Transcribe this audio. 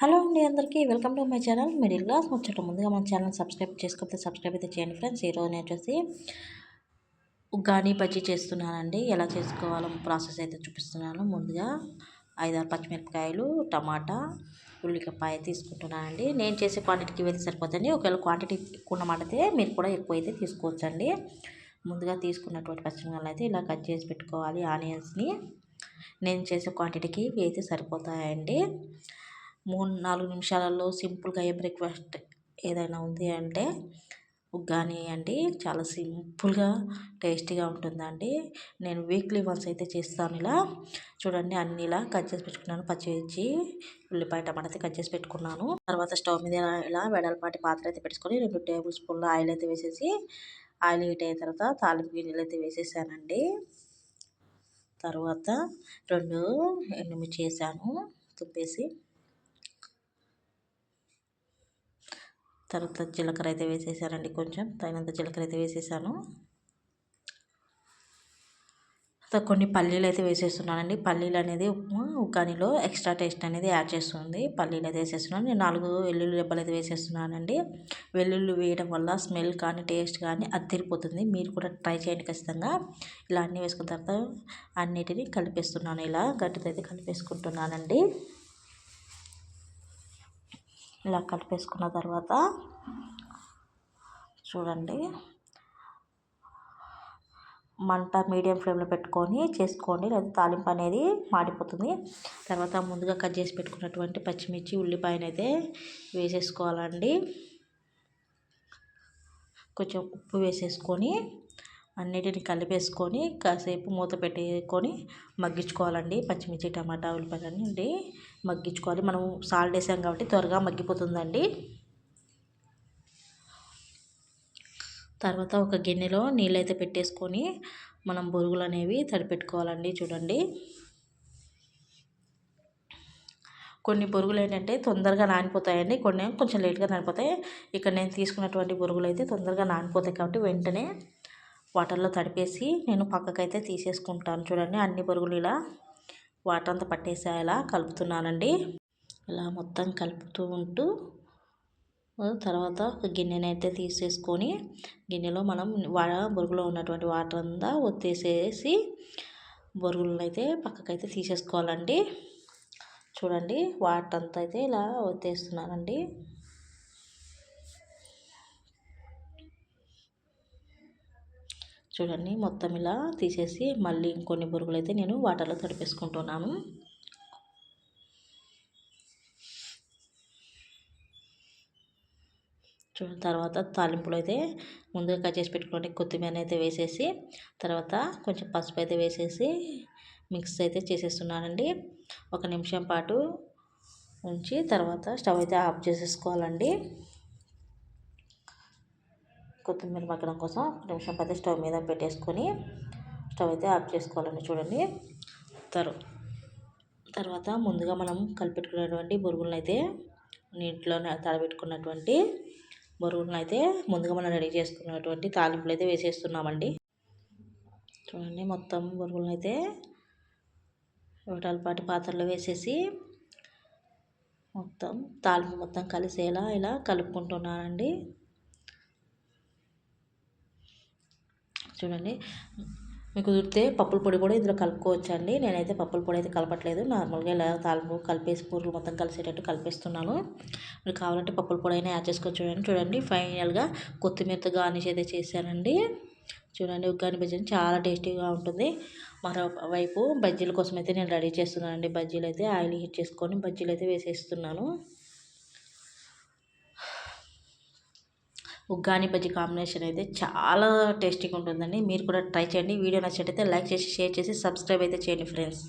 Hello అండి అందరికీ welcome to my channel middle class ముచ్చట. ముందుగా మన ఛానల్ సబ్స్క్రైబ్ అయితే చేయండి ఫ్రెండ్స్. ఈరోజు నేను వచ్చేసి ఉగ్గాని బజ్జీ చేస్తున్నానండి. ఎలా చేసుకోవాలో ప్రాసెస్ అయితే చూపిస్తున్నాను. ముందుగా 5-6 పచ్చిమిరపకాయలు, టమాటా, ఉల్లిపాయ తీసుకుంటున్నానండి. నేను చేసే క్వాంటిటీకి అయితే సరిపోతుంది. ఒకవేళ క్వాంటిటీ ఎక్కువ ఉన్నమాటైతే మీరు కూడా ఎక్కువ అయితే తీసుకోవచ్చండి. ముందుగా తీసుకున్నటువంటి పచ్చిమిరపకాయలు అయితే ఇలా కట్ చేసి పెట్టుకోవాలి. ఆనియన్స్ని నేను చేసే క్వాంటిటీకి ఇవి అయితే సరిపోతాయండి. 3-4 నిమిషాలలో సింపుల్గా అయ్యే బ్రేక్ఫాస్ట్ ఏదైనా ఉంది అంటే ఉగ్గాని అండి. చాలా సింపుల్గా టేస్టీగా ఉంటుందండి. నేను వీక్లీ వన్స్ అయితే చేస్తాను. ఇలా చూడండి, అన్ని ఇలా కట్ చేసి పెట్టుకున్నాను. పచ్చిమిర్చి, ఉల్లిపాయ, టమాటా అయితే కట్ చేసి పెట్టుకున్నాను. తర్వాత స్టవ్ మీద ఇలా వెడల్పాటి పాత్ర అయితే పెట్టుకొని 2 టేబుల్ స్పూన్ల ఆయిల్ అయితే వేసేసి, ఆయిల్ హీట్ అయిన తర్వాత తాలింపు గింజలు అయితే వేసేసానండి. తర్వాత 2 ఎండుమిర్చి వేసాను తుప్పేసి. తర్వాత జీలకర్ర అయితే వేసేసానండి. కొంచెం తగినంత జీలకర్ర అయితే వేసేసాను. కొన్ని పల్లీలు అయితే వేసేస్తున్నానండి. పల్లీలు అనేది ఉగ్గానిలో ఎక్స్ట్రా టేస్ట్ అనేది యాడ్ చేస్తుంది. పల్లీలు అయితే వేసేస్తున్నాను. నేను 4 వెల్లుల్లి రెబ్బలు అయితే వేసేస్తున్నానండి. వెల్లుల్లి వేయడం వల్ల స్మెల్ కానీ టేస్ట్ కానీ అదిరిపోతుంది. మీరు కూడా ట్రై చేయండి ఖచ్చితంగా. ఇలా అన్నీ వేసుకున్న తర్వాత అన్నిటిని కలిపేస్తున్నాను. ఇలా గట్టితో అయితే కలిపేసుకుంటున్నానండి. ఇలా కలిపేసుకున్న తర్వాత చూడండి, మంట మీడియం ఫ్లేమ్లో పెట్టుకొని చేసుకోండి, లేదా తాలింపు అనేది మాడిపోతుంది. తర్వాత ముందుగా కట్ చేసి పెట్టుకున్నటువంటి పచ్చిమిర్చి, ఉల్లిపాయనైతే వేసేసుకోవాలండి. కొంచెం ఉప్పు వేసేసుకొని అన్నిటిని కలిపేసుకొని కాసేపు మూత పెట్టుకొని మగ్గించుకోవాలండి. పచ్చిమిర్చి, టమాటా, ఉల్లిపాయలన్నీ మగ్గించుకోవాలి. మనం సాల్ట్ వేసాం కాబట్టి త్వరగా మగ్గిపోతుందండి. తర్వాత ఒక గిన్నెలో నీళ్ళైతే పెట్టేసుకొని మనం బొరుగులు అనేవి తడిపెట్టుకోవాలండి. చూడండి, కొన్ని బొరుగులు ఏంటంటే తొందరగా నానిపోతాయండి, కొన్ని కొంచెం లేట్గా నానిపోతాయి. ఇక్కడ నేను తీసుకున్నటువంటి బొరుగులు అయితే తొందరగా నానిపోతాయి కాబట్టి వెంటనే వాటర్లో తడిపేసి నేను పక్కకైతే తీసేసుకుంటాను. చూడండి, అన్ని బొరుగులు ఇలా వాటర్ అంతా పట్టేసేలా కలుపుతున్నానండి. ఇలా మొత్తం కలుపుతూ ఉంటూ తర్వాత ఒక గిన్నెనైతే తీసేసుకొని గిన్నెలో మనం బొరుగులో ఉన్నటువంటి వాటర్ అంతా ఒత్తేసేసి బొరుగులను అయితే పక్కకైతే తీసేసుకోవాలండి. చూడండి, వాటర్ అంతా అయితే ఇలా ఒత్తేస్తున్నానండి. చూడండి, మొత్తం ఇలా తీసేసి మళ్ళీ ఇంకొన్ని బొరుగులు అయితే నేను వాటర్లో తడిపేసుకుంటున్నాను. తర్వాత తాలింపులో అయితే ముందుగా కట్ చేసి పెట్టుకోండి కొత్తిమీర అయితే వేసేసి, తర్వాత కొంచెం పసుపు అయితే వేసేసి మిక్స్ అయితే చేసేస్తున్నానండి. 1 నిమిషం పాటు ఉంచి తర్వాత స్టవ్ అయితే ఆఫ్ చేసేసుకోవాలండి. కొత్తిమీర మగ్గడం కోసం 1 నిమిషం పాటు స్టవ్ మీద పెట్టేసుకొని స్టవ్ అయితే ఆఫ్ చేసుకోవాలండి. చూడండి, తర్వాత ముందుగా మనం కలిపెట్టుకున్నటువంటి బొరుగులను అయితే నీటిలో తడబెట్టుకున్నటువంటి బొరుగులను అయితే ముందుగా మనం రెడీ చేసుకున్నటువంటి తాలింపులు అయితే వేసేస్తున్నామండి. చూడండి, మొత్తం బొరుగులను అయితే పాటు పాత్రలో వేసేసి మొత్తం తాలింపు మొత్తం కలిసేలా ఇలా కలుపుకుంటున్నానండి. చూడండి, మీకు కుదిరితే పప్పుల పొడి కూడా ఇందులో కలుపుకోవచ్చండి. నేనైతే పప్పుల పొడి అయితే కలపట్లేదు. నార్మల్గా ఇలా తాలింపు కలిపేసి బొరుగులు మొత్తం కలిసేటట్టు కలిపేస్తున్నాను. మీరు కావాలంటే పప్పుల పొడి అయినా యాడ్ చేసుకోవచ్చు. చూడండి, ఫైనల్గా కొత్తిమీరతో గార్నిష్ అయితే చేశానండి. చూడండి, ఉగ్గాని బజ్జీ చాలా టేస్టీగా ఉంటుంది. మరోవైపు బజ్జీల కోసం అయితే నేను రెడీ చేస్తున్నానండి. బజ్జీలు అయితే ఆయిల్ హీట్ చేసుకొని బజ్జీలు అయితే వేసేస్తున్నాను. ఉగ్గాని బజ్జీ కాంబినేషన్ అయితే చాలా టేస్టీగా ఉంటుందండి. మీరు కూడా ట్రై చేయండి. వీడియో నచ్చినట్టయితే లైక్ చేసి, షేర్ చేసి, సబ్స్క్రైబ్ అయితే చేయండి ఫ్రెండ్స్.